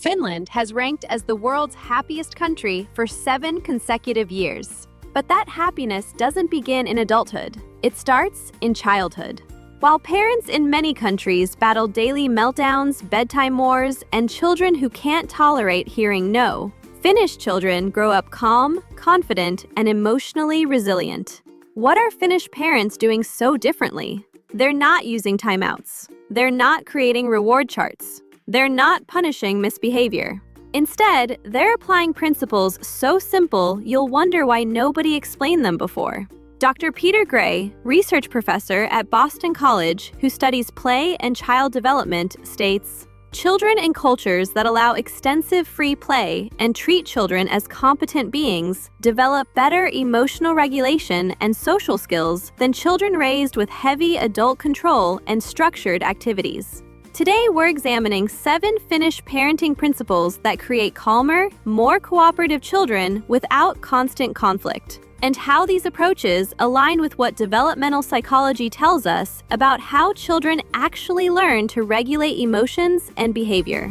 Finland has ranked as the world's happiest country for 7 consecutive years. But that happiness doesn't begin in adulthood. It starts in childhood. While parents in many countries battle daily meltdowns, bedtime wars, and children who can't tolerate hearing no, Finnish children grow up calm, confident, and emotionally resilient. What are Finnish parents doing so differently? They're not using timeouts. They're not creating reward charts. They're not punishing misbehavior. Instead, they're applying principles so simple you'll wonder why nobody explained them before. Dr. Peter Gray, research professor at Boston College who studies play and child development, states, "Children in cultures that allow extensive free play and treat children as competent beings develop better emotional regulation and social skills than children raised with heavy adult control and structured activities." Today, we're examining 7 Finnish parenting principles that create calmer, more cooperative children without constant conflict, and how these approaches align with what developmental psychology tells us about how children actually learn to regulate emotions and behavior.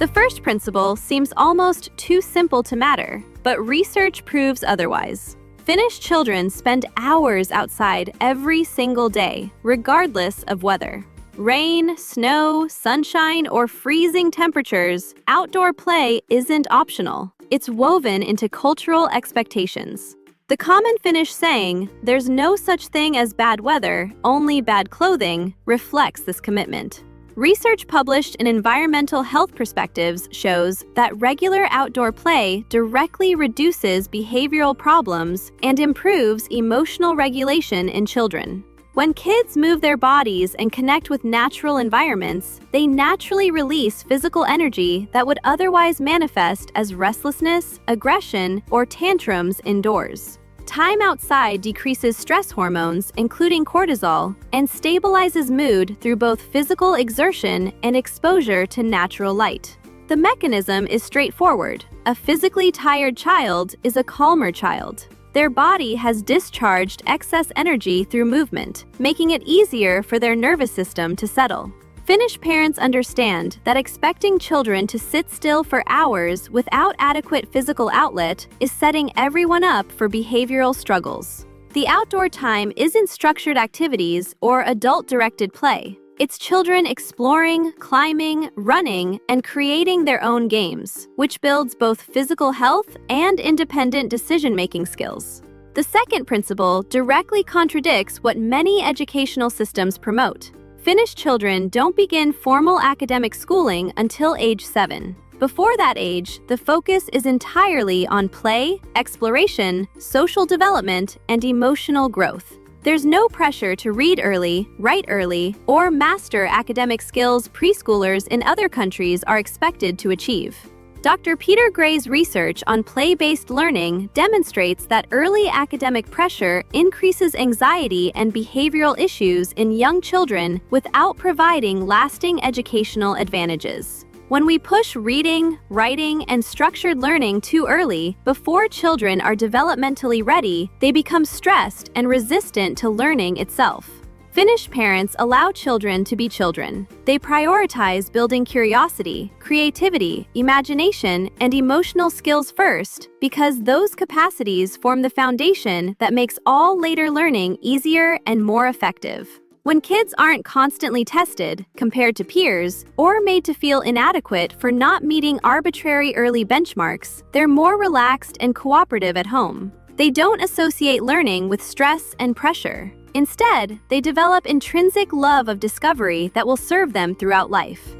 The first principle seems almost too simple to matter, but research proves otherwise. Finnish children spend hours outside every single day, regardless of weather. Rain, snow, sunshine, or freezing temperatures, outdoor play isn't optional. It's woven into cultural expectations. The common Finnish saying, "There's no such thing as bad weather, only bad clothing," reflects this commitment. Research published in Environmental Health Perspectives shows that regular outdoor play directly reduces behavioral problems and improves emotional regulation in children. When kids move their bodies and connect with natural environments, they naturally release physical energy that would otherwise manifest as restlessness, aggression, or tantrums indoors. Time outside decreases stress hormones, including cortisol, and stabilizes mood through both physical exertion and exposure to natural light. The mechanism is straightforward. A physically tired child is a calmer child. Their body has discharged excess energy through movement, making it easier for their nervous system to settle. Finnish parents understand that expecting children to sit still for hours without adequate physical outlet is setting everyone up for behavioral struggles. The outdoor time isn't structured activities or adult-directed play. It's children exploring, climbing, running, and creating their own games, which builds both physical health and independent decision-making skills. The second principle directly contradicts what many educational systems promote. Finnish children don't begin formal academic schooling until age 7. Before that age, the focus is entirely on play, exploration, social development, and emotional growth. There's no pressure to read early, write early, or master academic skills preschoolers in other countries are expected to achieve. Dr. Peter Gray's research on play-based learning demonstrates that early academic pressure increases anxiety and behavioral issues in young children without providing lasting educational advantages. When we push reading, writing, and structured learning too early, before children are developmentally ready, they become stressed and resistant to learning itself. Finnish parents allow children to be children. They prioritize building curiosity, creativity, imagination, and emotional skills first because those capacities form the foundation that makes all later learning easier and more effective. When kids aren't constantly tested, compared to peers, or made to feel inadequate for not meeting arbitrary early benchmarks, they're more relaxed and cooperative at home. They don't associate learning with stress and pressure. Instead, they develop intrinsic love of discovery that will serve them throughout life.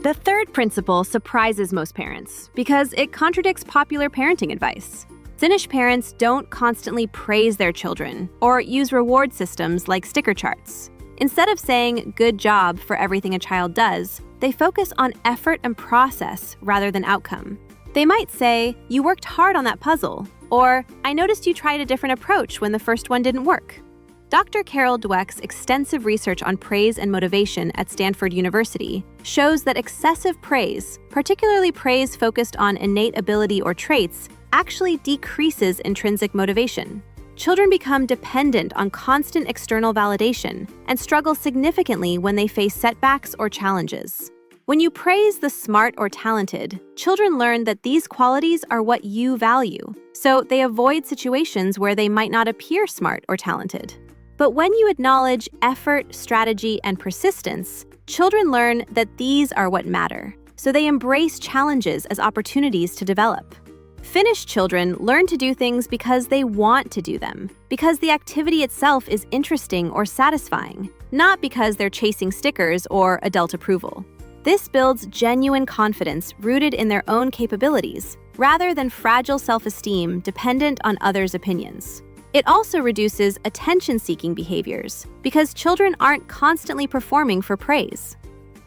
The third principle surprises most parents because it contradicts popular parenting advice. Finnish parents don't constantly praise their children or use reward systems like sticker charts. Instead of saying "good job" for everything a child does, they focus on effort and process rather than outcome. They might say, "You worked hard on that puzzle," or "I noticed you tried a different approach when the first one didn't work." Dr. Dweck's extensive research on praise and motivation at Stanford University shows that excessive praise, particularly praise focused on innate ability or traits, actually decreases intrinsic motivation. children become dependent on constant external validation and struggle significantly when they face setbacks or challenges. When you praise the smart or talented, children learn that these qualities are what you value, so they avoid situations where they might not appear smart or talented. But when you acknowledge effort, strategy, and persistence, children learn that these are what matter, so they embrace challenges as opportunities to develop. Finnish children learn to do things because they want to do them, because the activity itself is interesting or satisfying, not because they're chasing stickers or adult approval. This builds genuine confidence rooted in their own capabilities, rather than fragile self-esteem dependent on others' opinions. It also reduces attention-seeking behaviors, because children aren't constantly performing for praise.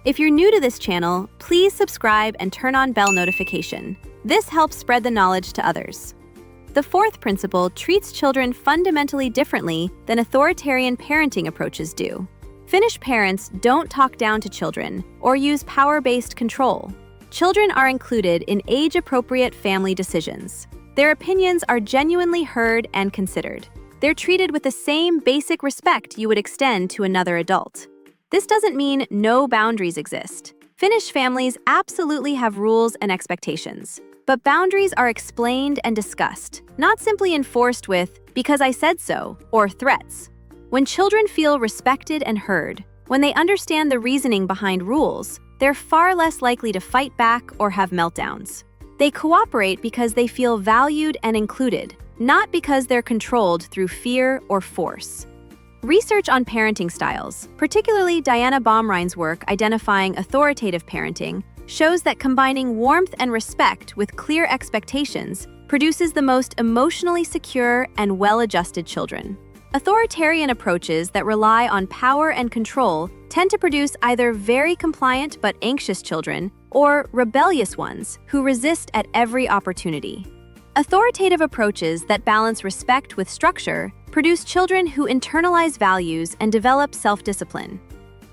If you're new to this channel, please subscribe and turn on bell notification. This helps spread the knowledge to others. The fourth principle treats children fundamentally differently than authoritarian parenting approaches do. Finnish parents don't talk down to children or use power-based control. Children are included in age-appropriate family decisions. Their opinions are genuinely heard and considered. They're treated with the same basic respect you would extend to another adult. This doesn't mean no boundaries exist. Finnish families absolutely have rules and expectations, but boundaries are explained and discussed, not simply enforced with "because I said so" or threats. When children feel respected and heard, when they understand the reasoning behind rules, they're far less likely to fight back or have meltdowns. They cooperate because they feel valued and included, not because they're controlled through fear or force. Research on parenting styles, particularly Diana Baumrind's work identifying authoritative parenting, shows that combining warmth and respect with clear expectations produces the most emotionally secure and well-adjusted children. Authoritarian approaches that rely on power and control tend to produce either very compliant but anxious children or rebellious ones who resist at every opportunity. Authoritative approaches that balance respect with structure produce children who internalize values and develop self-discipline.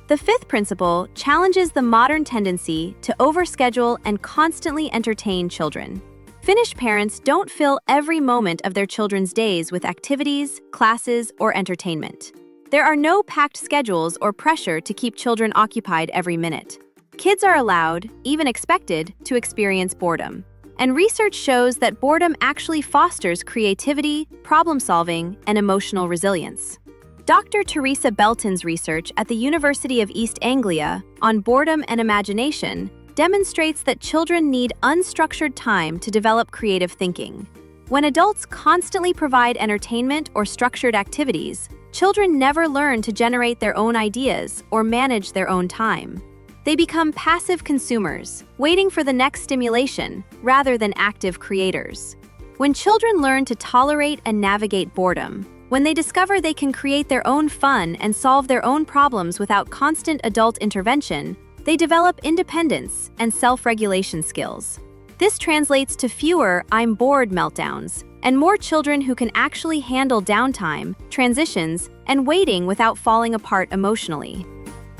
The fifth principle challenges the modern tendency to overschedule and constantly entertain children. Finnish parents don't fill every moment of their children's days with activities, classes, or entertainment. There are no packed schedules or pressure to keep children occupied every minute. Kids are allowed, even expected, to experience boredom. And research shows that boredom actually fosters creativity, problem-solving, and emotional resilience. Dr. Teresa Belton's research at the University of East Anglia on boredom and imagination demonstrates that children need unstructured time to develop creative thinking. When adults constantly provide entertainment or structured activities, children never learn to generate their own ideas or manage their own time. They become passive consumers, waiting for the next stimulation rather than active creators. When children learn to tolerate and navigate boredom, when they discover they can create their own fun and solve their own problems without constant adult intervention, they develop independence and self-regulation skills. This translates to fewer "I'm bored" meltdowns, and more children who can actually handle downtime, transitions, and waiting without falling apart emotionally.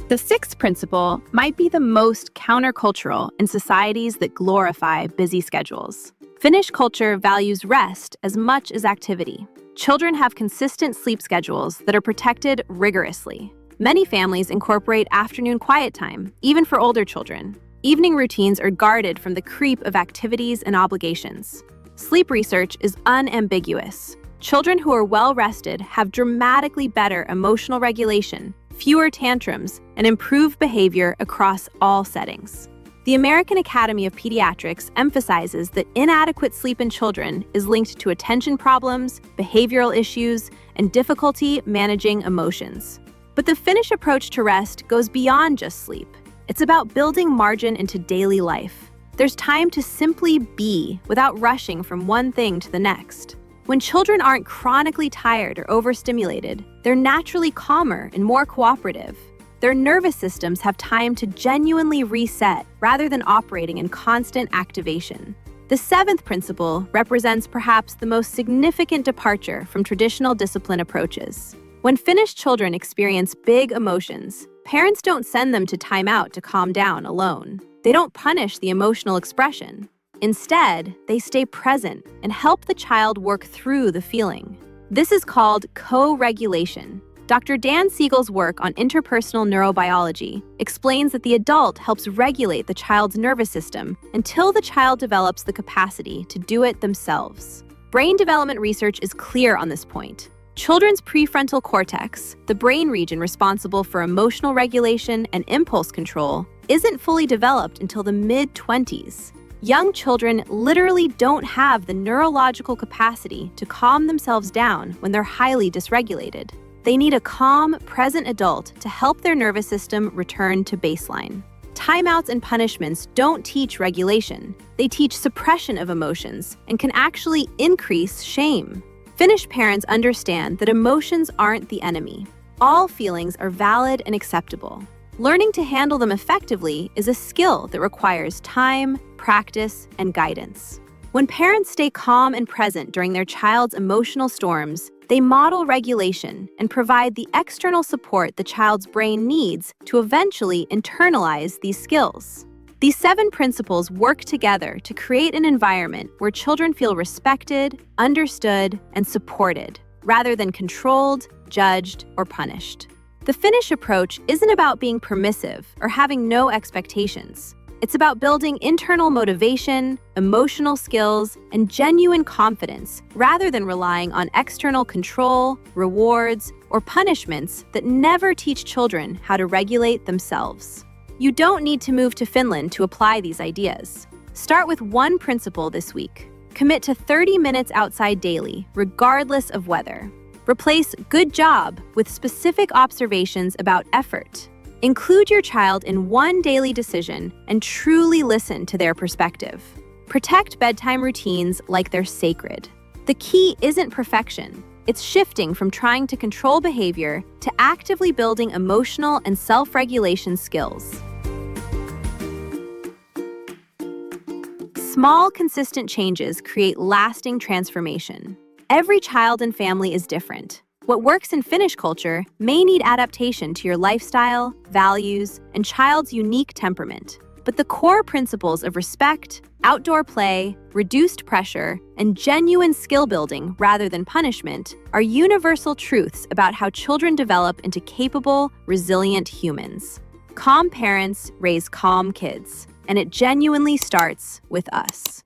The sixth principle might be the most countercultural in societies that glorify busy schedules. Finnish culture values rest as much as activity. Children have consistent sleep schedules that are protected rigorously. Many families incorporate afternoon quiet time, even for older children. Evening routines are guarded from the creep of activities and obligations. Sleep research is unambiguous. Children who are well-rested have dramatically better emotional regulation, fewer tantrums, and improved behavior across all settings. The American Academy of Pediatrics emphasizes that inadequate sleep in children is linked to attention problems, behavioral issues, and difficulty managing emotions. But the Finnish approach to rest goes beyond just sleep. It's about building margin into daily life. There's time to simply be without rushing from one thing to the next. When children aren't chronically tired or overstimulated, they're naturally calmer and more cooperative. Their nervous systems have time to genuinely reset rather than operating in constant activation. The seventh principle represents perhaps the most significant departure from traditional discipline approaches. When Finnish children experience big emotions, parents don't send them to timeout to calm down alone. They don't punish the emotional expression. Instead, they stay present and help the child work through the feeling. This is called co-regulation. Dr. Dan Siegel's work on interpersonal neurobiology explains that the adult helps regulate the child's nervous system until the child develops the capacity to do it themselves. Brain development research is clear on this point. Children's prefrontal cortex, the brain region responsible for emotional regulation and impulse control, isn't fully developed until the mid-20s. Young children literally don't have the neurological capacity to calm themselves down when they're highly dysregulated. They need a calm, present adult to help their nervous system return to baseline. Timeouts and punishments don't teach regulation. They teach suppression of emotions and can actually increase shame. Finnish parents understand that emotions aren't the enemy. All feelings are valid and acceptable. Learning to handle them effectively is a skill that requires time, practice, and guidance. When parents stay calm and present during their child's emotional storms, they model regulation and provide the external support the child's brain needs to eventually internalize these skills. These 7 principles work together to create an environment where children feel respected, understood, and supported, rather than controlled, judged, or punished. The Finnish approach isn't about being permissive or having no expectations. It's about building internal motivation, emotional skills, and genuine confidence rather than relying on external control, rewards, or punishments that never teach children how to regulate themselves. You don't need to move to Finland to apply these ideas. Start with one principle this week. Commit to 30 minutes outside daily, regardless of weather. Replace good job with specific observations about effort. Include your child in one daily decision and truly listen to their perspective. Protect bedtime routines like they're sacred. The key isn't perfection. It's shifting from trying to control behavior to actively building emotional and self-regulation skills. Small, consistent changes create lasting transformation. Every child and family is different. What works in Finnish culture may need adaptation to your lifestyle, values, and child's unique temperament. But the core principles of respect, outdoor play, reduced pressure, and genuine skill building rather than punishment are universal truths about how children develop into capable, resilient humans. Calm parents raise calm kids, and it genuinely starts with us.